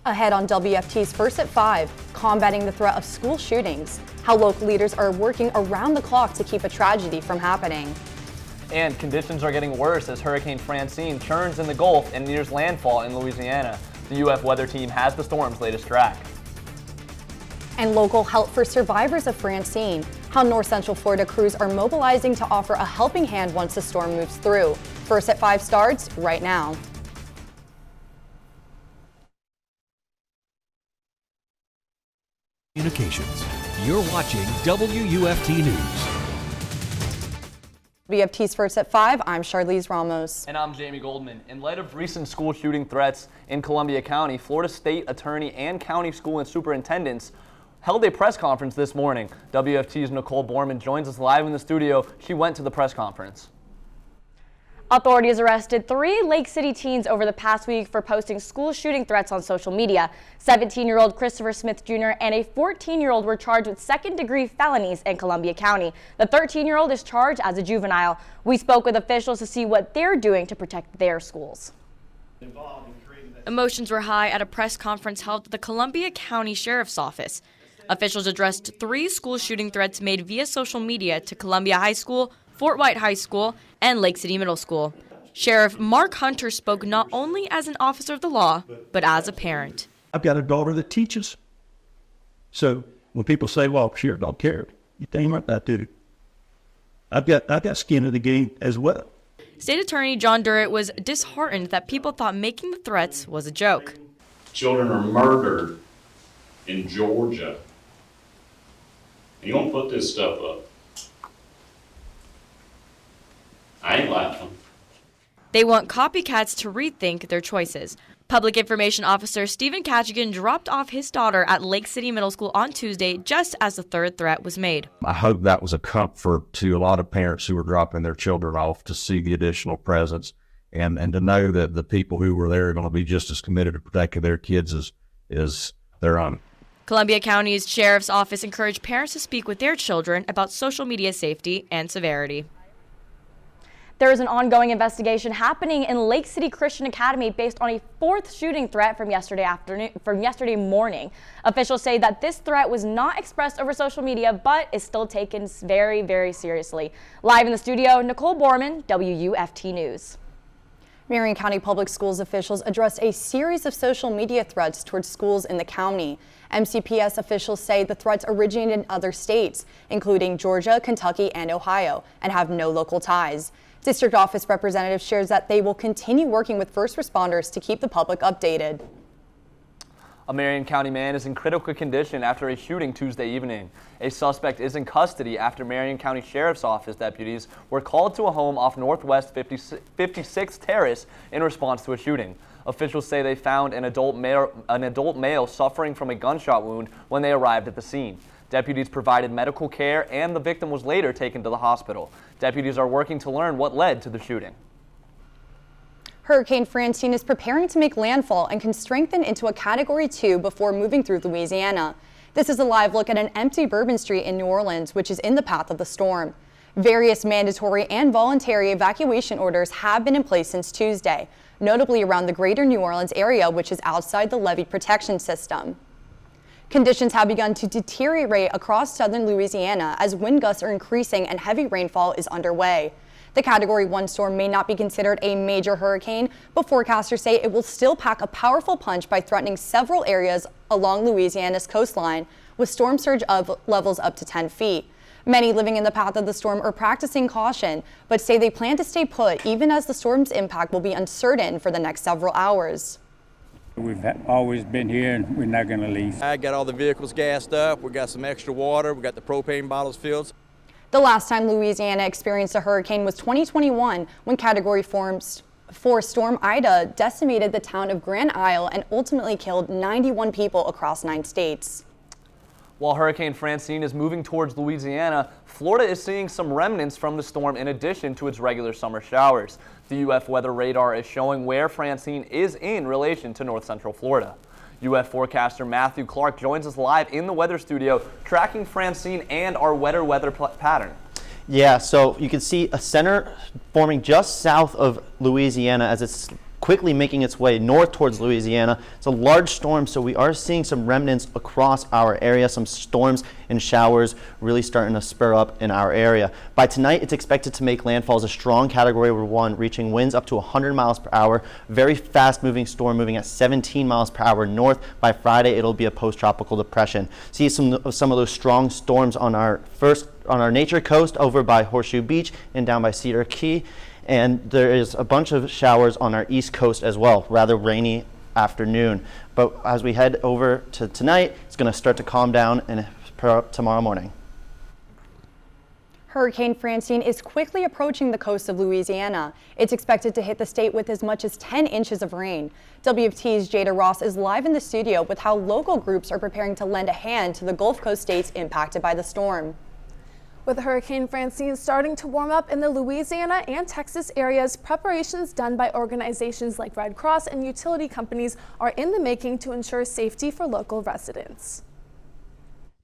Ahead on WFT's First at 5, combating the threat of school shootings, how local leaders are working around the clock to keep a tragedy from happening. And conditions are getting worse as Hurricane Francine churns in the Gulf and nears landfall in Louisiana. The UF weather team has the storm's latest track. And local help for survivors of Francine, how North Central Florida crews are mobilizing to offer a helping hand once the storm moves through. First at 5 starts right now. Communications. You're watching WUFT News. WFT's First at 5, I'm Charlize Ramos. And I'm Jamie Goldman. In light of recent school shooting threats in Columbia County, Florida State Attorney and county school and superintendents held a press conference this morning. WFT's Nicole Borman joins us live in the studio. She went to the press conference. Authorities arrested 3 Lake City teens over the past week for posting school shooting threats on social media. 17-year-old Christopher Smith Jr. and a 14-year-old were charged with second-degree felonies in Columbia County. The 13-year-old is charged as a juvenile. We spoke with officials to see what they're doing to protect their schools. Emotions were high at a press conference held at the Columbia County Sheriff's Office. Officials addressed 3 school shooting threats made via social media to Columbia High School, Fort White High School, and Lake City Middle School. Sheriff Mark Hunter spoke not only as an officer of the law, but as a parent. I've got a daughter that teaches. So when people say, well, Sheriff don't care, you damn right I do. I've got skin in the game as well. State Attorney John Durrett was disheartened that people thought making the threats was a joke. Children are murdered in Georgia. And you won't put this stuff up. I ain't laughing. They want copycats to rethink their choices. Public Information Officer Stephen Katchigan dropped off his daughter at Lake City Middle School on Tuesday just as the third threat was made. I hope that was a comfort to a lot of parents who were dropping their children off to see the additional presence and to know that the people who were there are going to be just as committed to protecting their kids as their own. Columbia County's Sheriff's Office encouraged parents to speak with their children about social media safety and severity. There is an ongoing investigation happening in Lake City Christian Academy based on a 4th shooting threat from yesterday morning. Officials say that this threat was not expressed over social media, but is still taken very, very seriously. Live in the studio, Nicole Borman, WUFT News. Marion County Public Schools officials addressed a series of social media threats towards schools in the county. MCPS officials say the threats originated in other states, including Georgia, Kentucky, and Ohio, and have no local ties. District Office representative shares that they will continue working with first responders to keep the public updated. A Marion County man is in critical condition after a shooting Tuesday evening. A suspect is in custody after Marion County Sheriff's Office deputies were called to a home off Northwest 56th Terrace in response to a shooting. Officials say they found an adult male suffering from a gunshot wound when they arrived at the scene. Deputies provided medical care and the victim was later taken to the hospital. Deputies are working to learn what led to the shooting. Hurricane Francine is preparing to make landfall and can strengthen into a Category 2 before moving through Louisiana. This is a live look at an empty Bourbon Street in New Orleans, which is in the path of the storm. Various mandatory and voluntary evacuation orders have been in place since Tuesday, notably around the greater New Orleans area, which is outside the levee protection system. Conditions have begun to deteriorate across southern Louisiana as wind gusts are increasing and heavy rainfall is underway. The Category 1 storm may not be considered a major hurricane, but forecasters say it will still pack a powerful punch by threatening several areas along Louisiana's coastline, with storm surge levels up to 10 feet. Many living in the path of the storm are practicing caution, but say they plan to stay put even as the storm's impact will be uncertain for the next several hours. We've always been here and we're not going to leave. I got all the vehicles gassed up. We got some extra water. We got the propane bottles filled. The last time Louisiana experienced a hurricane was 2021 when Category 4 Storm Ida decimated the town of Grand Isle and ultimately killed 91 people across 9 states. While Hurricane Francine is moving towards Louisiana, Florida is seeing some remnants from the storm in addition to its regular summer showers. The UF weather radar is showing where Francine is in relation to north central Florida. UF forecaster Matthew Clark joins us live in the weather studio, tracking Francine and our wetter weather pattern. Yeah, so you can see a center forming just south of Louisiana as it's quickly making its way north towards Louisiana. It's a large storm, so we are seeing some remnants across our area, some storms and showers really starting to spur up in our area. By tonight, it's expected to make landfall as a strong Category 1, reaching winds up to 100 miles per hour. Very fast-moving storm, moving at 17 miles per hour north. By Friday, it'll be a post-tropical depression. See some of those strong storms on our nature coast over by Horseshoe Beach and down by Cedar Key. And there is a bunch of showers on our east coast as well, rather rainy afternoon. But as we head over to tonight, it's going to start to calm down and pair up tomorrow morning. Hurricane Francine is quickly approaching the coast of Louisiana. It's expected to hit the state with as much as 10 inches of rain. WUFT's Jada Ross is live in the studio with how local groups are preparing to lend a hand to the Gulf Coast states impacted by the storm. With Hurricane Francine starting to warm up in the Louisiana and Texas areas, preparations done by organizations like Red Cross and utility companies are in the making to ensure safety for local residents.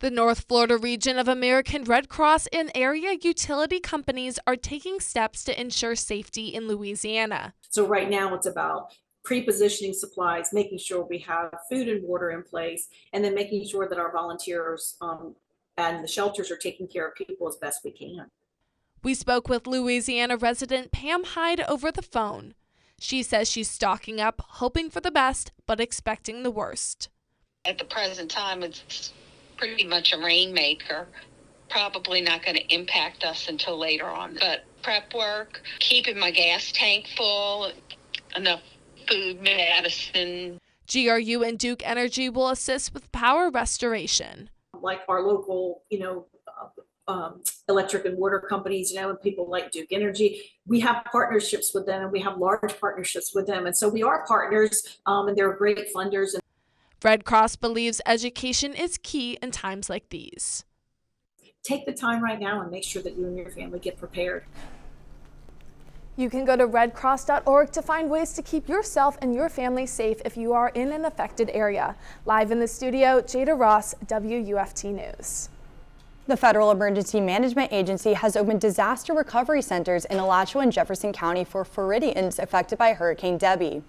The North Florida region of American Red Cross and area utility companies are taking steps to ensure safety in Louisiana. So right now it's about pre-positioning supplies, making sure we have food and water in place, and then making sure that our volunteers and the shelters are taking care of people as best we can. We spoke with Louisiana resident Pam Hyde over the phone. She says she's stocking up, hoping for the best, but expecting the worst. At the present time, it's pretty much a rainmaker. Probably not going to impact us until later on. But prep work, keeping my gas tank full, enough food, medicine. GRU and Duke Energy will assist with power restoration. Like our local, electric and water companies, and people like Duke Energy, we have partnerships with them, and we have large partnerships with them. And so we are partners, and they're great funders. Red Cross believes education is key in times like these. Take the time right now and make sure that you and your family get prepared. You can go to redcross.org to find ways to keep yourself and your family safe if you are in an affected area. Live in the studio, Jada Ross, WUFT News. The Federal Emergency Management Agency has opened disaster recovery centers in Alachua and Jefferson County for Floridians affected by Hurricane Debbie.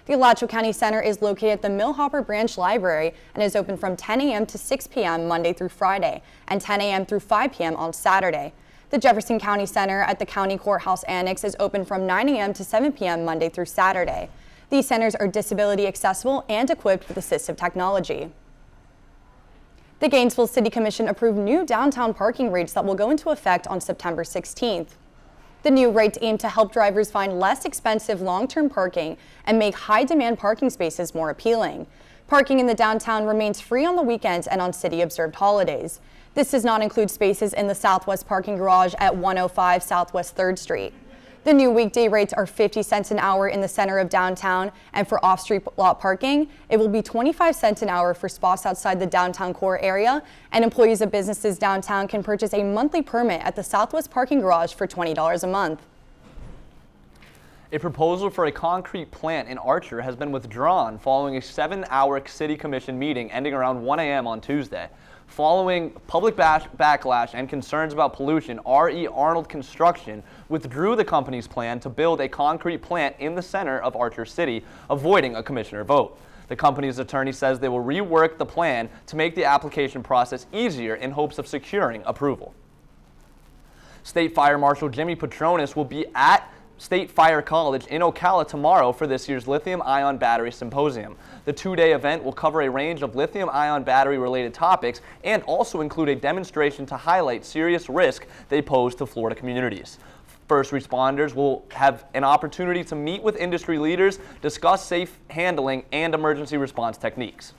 The Alachua County Center is located at the Millhopper Branch Library and is open from 10 a.m. to 6 p.m. Monday through Friday and 10 a.m. through 5 p.m. on Saturday. The Jefferson County Center at the County Courthouse Annex is open from 9 a.m. to 7 p.m. Monday through Saturday. These centers are disability accessible and equipped with assistive technology. The Gainesville City Commission approved new downtown parking rates that will go into effect on September 16th. The new rates aim to help drivers find less expensive long-term parking and make high-demand parking spaces more appealing. Parking in the downtown remains free on the weekends and on city-observed holidays. This does not include spaces in the Southwest parking garage at 105 Southwest 3rd Street. The new weekday rates are 50 cents an hour in the center of downtown, and for off-street lot parking, it will be 25 cents an hour for spots outside the downtown core area, and employees of businesses downtown can purchase a monthly permit at the Southwest parking garage for $20 a month. A proposal for a concrete plant in Archer has been withdrawn following a 7-hour City Commission meeting ending around 1 a.m. on Tuesday. Following public backlash and concerns about pollution, R.E. Arnold Construction withdrew the company's plan to build a concrete plant in the center of Archer City, avoiding a commissioner vote. The company's attorney says they will rework the plan to make the application process easier in hopes of securing approval. State Fire Marshal Jimmy Petronis will be at State Fire College in Ocala tomorrow for this year's Lithium-Ion Battery Symposium. The two-day event will cover a range of lithium-ion battery-related topics and also include a demonstration to highlight serious risk they pose to Florida communities. First responders will have an opportunity to meet with industry leaders, discuss safe handling and emergency response techniques.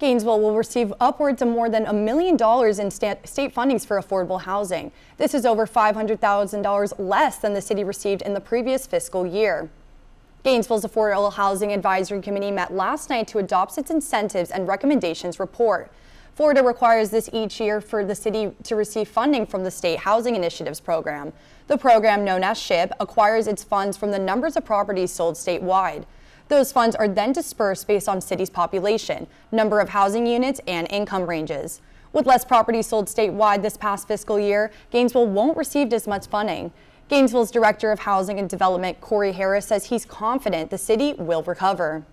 Gainesville will receive upwards of more than $1 million in state fundings for affordable housing. This is over $500,000 less than the city received in the previous fiscal year. Gainesville's Affordable Housing Advisory Committee met last night to adopt its incentives and recommendations report. Florida requires this each year for the city to receive funding from the State Housing Initiatives Program. The program, known as SHIP, acquires its funds from the numbers of properties sold statewide. Those funds are then dispersed based on city's population, number of housing units, and income ranges. With less properties sold statewide this past fiscal year, Gainesville won't receive as much funding. Gainesville's Director of Housing and Development, Corey Harris, says he's confident the city will recover.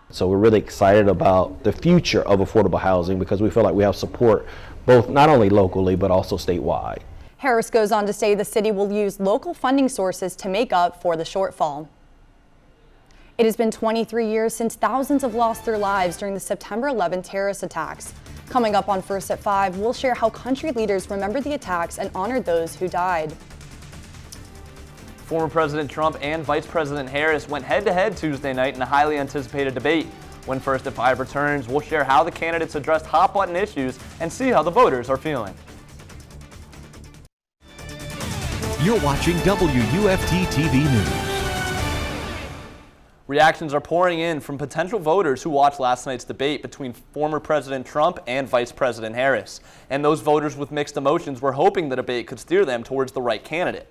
So we're really excited about the future of affordable housing because we feel like we have support both not only locally but also statewide. Harris goes on to say the city will use local funding sources to make up for the shortfall. It has been 23 years since thousands have lost their lives during the September 11 terrorist attacks. Coming up on First at 5, we'll share how country leaders remember the attacks and honored those who died. Former President Trump and Vice President Harris went head-to-head Tuesday night in a highly anticipated debate. When First at 5 returns, we'll share how the candidates addressed hot-button issues and see how the voters are feeling. You're watching WUFT-TV News. Reactions are pouring in from potential voters who watched last night's debate between former President Trump and Vice President Harris. And those voters with mixed emotions were hoping the debate could steer them towards the right candidate.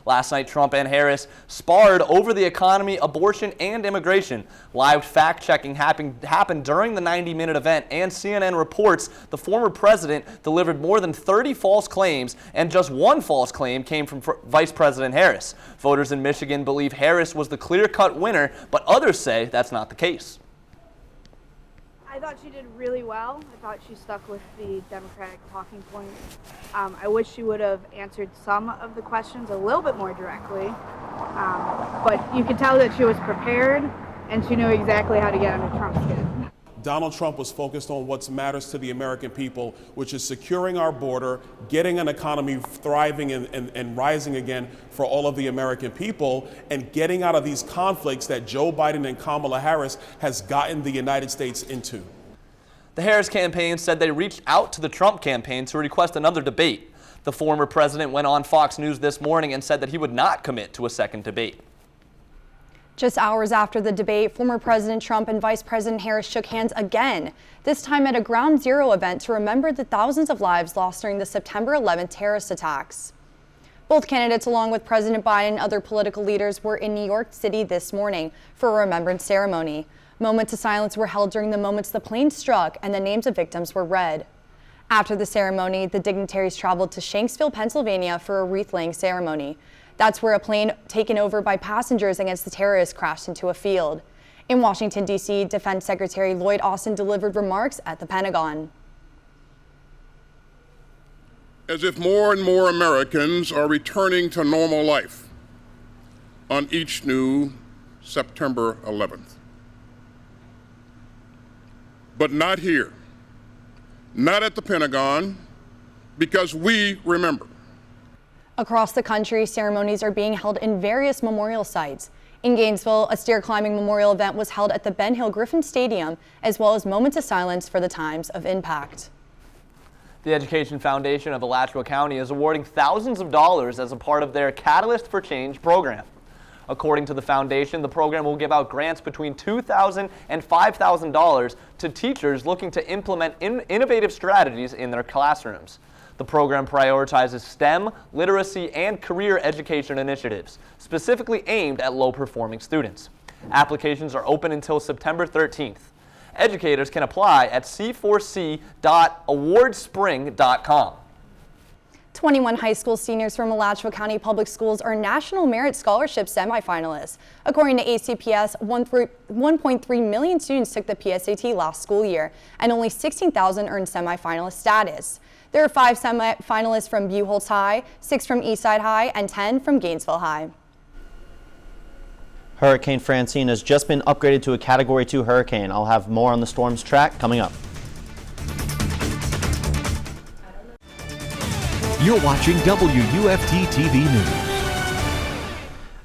Last night, Trump and Harris sparred over the economy, abortion, and immigration. Live fact-checking happened during the 90-minute event, and CNN reports the former president delivered more than 30 false claims, and just one false claim came from Vice President Harris. Voters in Michigan believe Harris was the clear-cut winner, but others say that's not the case. I thought she did really well. I thought she stuck with the Democratic talking points. I wish she would have answered some of the questions a little bit more directly, but you could tell that she was prepared and she knew exactly how to get under Trump's skin. Donald Trump was focused on what matters to the American people, which is securing our border, getting an economy thriving and rising again for all of the American people, and getting out of these conflicts that Joe Biden and Kamala Harris has gotten the United States into. The Harris campaign said they reached out to the Trump campaign to request another debate. The former president went on Fox News this morning and said that he would not commit to a second debate. Just hours after the debate, former President Trump and Vice President Harris shook hands again, this time at a Ground Zero event to remember the thousands of lives lost during the September 11 terrorist attacks. Both candidates, along with President Biden and other political leaders, were in New York City this morning for a remembrance ceremony. Moments of silence were held during the moments the plane struck and the names of victims were read. After the ceremony, the dignitaries traveled to Shanksville, Pennsylvania for a wreath-laying ceremony. That's where a plane taken over by passengers against the terrorists crashed into a field. In Washington, D.C., Defense Secretary Lloyd Austin delivered remarks at the Pentagon. As if more and more Americans are returning to normal life on each new September 11th. But not here, not at the Pentagon, because we remember. Across the country, ceremonies are being held in various memorial sites. In Gainesville, a stair climbing memorial event was held at the Ben Hill Griffin Stadium, as well as moments of silence for the times of impact. The Education Foundation of Alachua County is awarding thousands of dollars as a part of their Catalyst for Change program. According to the foundation, the program will give out grants between $2,000 and $5,000 to teachers looking to implement innovative strategies in their classrooms. The program prioritizes STEM, literacy, and career education initiatives, specifically aimed at low-performing students. Applications are open until September 13th. Educators can apply at c4c.awardspring.com. 21 high school seniors from Alachua County Public Schools are National Merit Scholarship semifinalists. According to ACPS, 1.3 million students took the PSAT last school year, and only 16,000 earned semifinalist status. There are 5 semifinalists from Buchholz High, 6 from Eastside High, and 10 from Gainesville High. Hurricane Francine has just been upgraded to a Category 2 hurricane. I'll have more on the storm's track coming up. You're watching WUFT-TV News.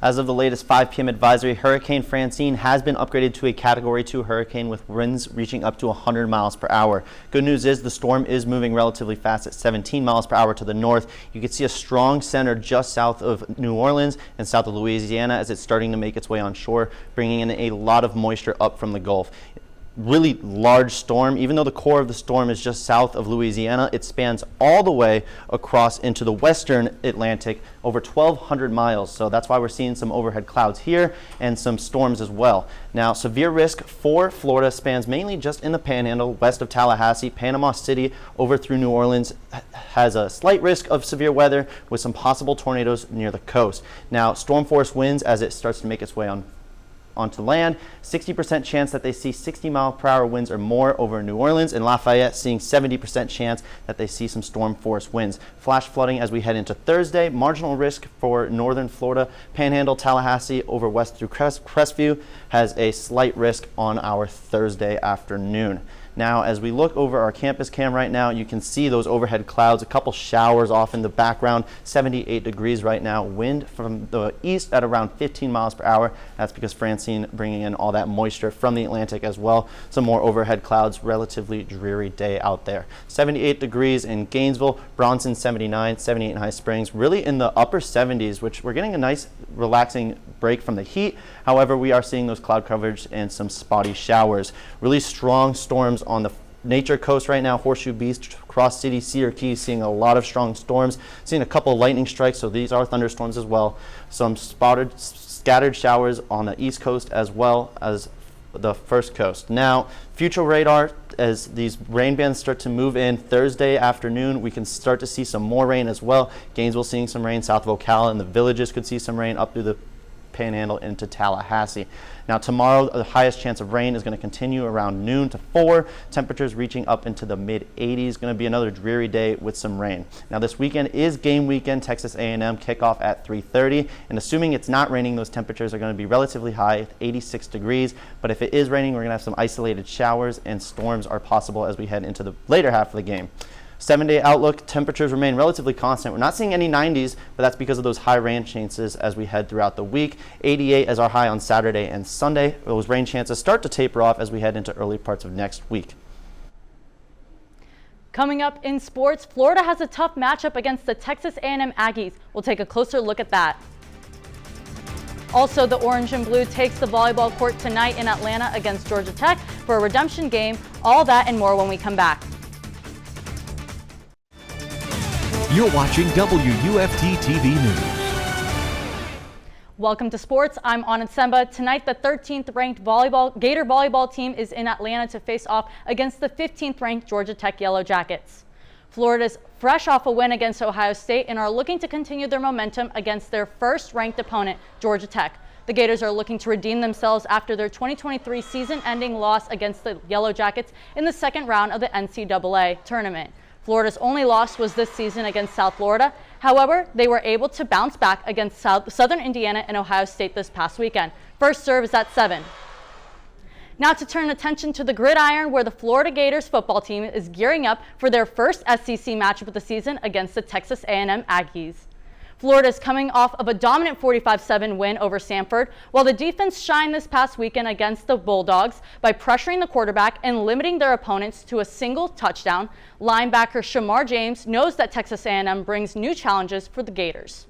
As of the latest 5 p.m. advisory, Hurricane Francine has been upgraded to a Category 2 hurricane with winds reaching up to 100 miles per hour. Good news is the storm is moving relatively fast at 17 miles per hour to the north. You can see a strong center just south of New Orleans and south of Louisiana as it's starting to make its way on shore, bringing in a lot of moisture up from the Gulf. really large storm. Even though the core of the storm is just south of Louisiana, it spans all the way across into the western Atlantic, over 1,200 miles. So that's why we're seeing some overhead clouds here and some storms as well. Now, severe risk for Florida spans mainly just in the Panhandle, west of Tallahassee. Panama City over through New Orleans has a slight risk of severe weather with some possible tornadoes near the coast. Now, storm force winds as it starts to make its way onto land, 60% chance that they see 60-mile-per-hour winds or more over New Orleans, and Lafayette seeing 70% chance that they see some storm force winds. Flash flooding as we head into Thursday. Marginal risk for northern Florida, Panhandle, Tallahassee over west through Crestview has a slight risk on our Thursday afternoon. Now, as we look over our campus cam right now, you can see those overhead clouds, a couple showers off in the background, 78 degrees right now, wind from the east at around 15 miles per hour. That's because Francine bringing in all that moisture from the Atlantic as well. Some more overhead clouds, relatively dreary day out there. 78 degrees in Gainesville, Bronson 79, 78 in High Springs, really in the upper 70s, which we're getting a nice relaxing break from the heat. However, we are seeing those cloud coverage and some spotty showers. Really strong storms on the Nature Coast right now, Horseshoe Beach, Cross City, Cedar Keys, seeing a lot of strong storms, seeing a couple lightning strikes, so these are thunderstorms as well. Some scattered showers on the East Coast as well as the First Coast. Now, future radar, as these rain bands start to move in Thursday afternoon, we can start to see some more rain as well. Gainesville seeing some rain, south of Ocala, and the Villages could see some rain up through the Panhandle into Tallahassee. Now tomorrow, the highest chance of rain is going to continue around noon to 4. Temperatures reaching up into the mid-80s. Going to be another dreary day with some rain. Now this weekend is game weekend. Texas A&M kickoff at 3:30. And assuming it's not raining, those temperatures are going to be relatively high at 86 degrees. But if it is raining, we're going to have some isolated showers and storms are possible as we head into the later half of the game. 7-day outlook, temperatures remain relatively constant. We're not seeing any 90s, but that's because of those high rain chances as we head throughout the week. 88 as our high on Saturday and Sunday. Those rain chances start to taper off as we head into early parts of next week. Coming up in sports, Florida has a tough matchup against the Texas A&M Aggies. We'll take a closer look at that. Also, the Orange and Blue takes the volleyball court tonight in Atlanta against Georgia Tech for a redemption game. All that and more when we come back. You're watching WUFT-TV News. Welcome to sports. I'm Anna Tsemba. Tonight, the 13th ranked Gator volleyball team is in Atlanta to face off against the 15th ranked Georgia Tech Yellow Jackets. Florida's fresh off a win against Ohio State and are looking to continue their momentum against their first ranked opponent, Georgia Tech. The Gators are looking to redeem themselves after their 2023 season-ending loss against the Yellow Jackets in the second round of the NCAA tournament. Florida's only loss was this season against South Florida. However, they were able to bounce back against Southern Indiana and Ohio State this past weekend. First serve is at 7. Now to turn attention to the gridiron, where the Florida Gators football team is gearing up for their first SEC matchup of the season against the Texas A&M Aggies. Florida is coming off of a dominant 45-7 win over Samford, while the defense shined this past weekend against the Bulldogs by pressuring the quarterback and limiting their opponents to a single touchdown. Linebacker Shamar James knows that Texas A&M brings new challenges for the Gators.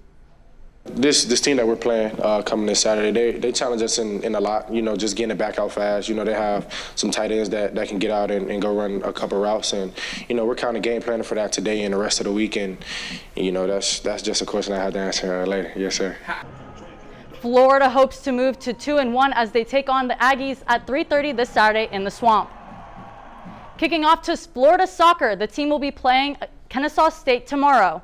This team that we're playing coming this Saturday, they challenge us in a lot, just getting it back out fast. They have some tight ends that can get out and go run a couple routes. And, we're kind of game planning for that today and the rest of the week. And, that's just a question I have to answer later. Yes, sir. Florida hopes to move to 2-1 as they take on the Aggies at 3:30 this Saturday in the Swamp. Kicking off to Florida soccer, the team will be playing Kennesaw State tomorrow.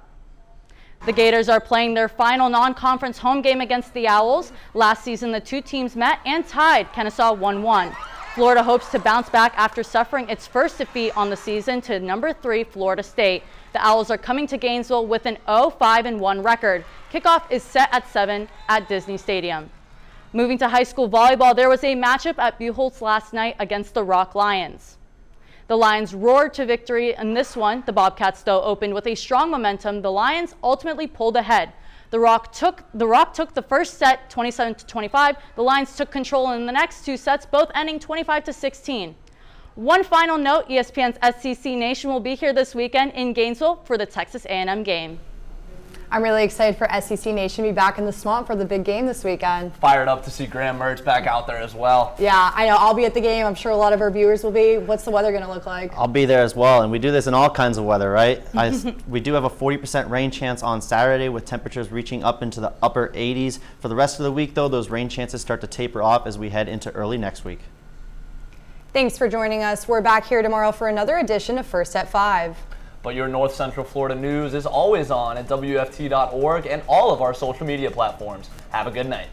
The Gators are playing their final non-conference home game against the Owls. Last season, the two teams met and tied Kennesaw 1-1. Florida hopes to bounce back after suffering its first defeat on the season to number 3 Florida State. The Owls are coming to Gainesville with an 0-5-1 record. Kickoff is set at 7 at Disney Stadium. Moving to high school volleyball, there was a matchup at Buchholz last night against the Rock Lions. The Lions roared to victory in this one. The Bobcats, though, opened with a strong momentum. The Lions ultimately pulled ahead. The Rock took the first set 27-25. The Lions took control in the next two sets, both ending 25-16. One final note, ESPN's SEC Nation will be here this weekend in Gainesville for the Texas A&M game. I'm really excited for SEC Nation to be back in the swamp for the big game this weekend. Fired up to see Graham Mertz back out there as well. Yeah, I know. I'll be at the game. I'm sure a lot of our viewers will be. What's the weather going to look like? I'll be there as well, and we do this in all kinds of weather, right? We do have a 40% rain chance on Saturday with temperatures reaching up into the upper 80s. For the rest of the week, though, those rain chances start to taper off as we head into early next week. Thanks for joining us. We're back here tomorrow for another edition of First at 5. But your North Central Florida news is always on at WUFT.org and all of our social media platforms. Have a good night.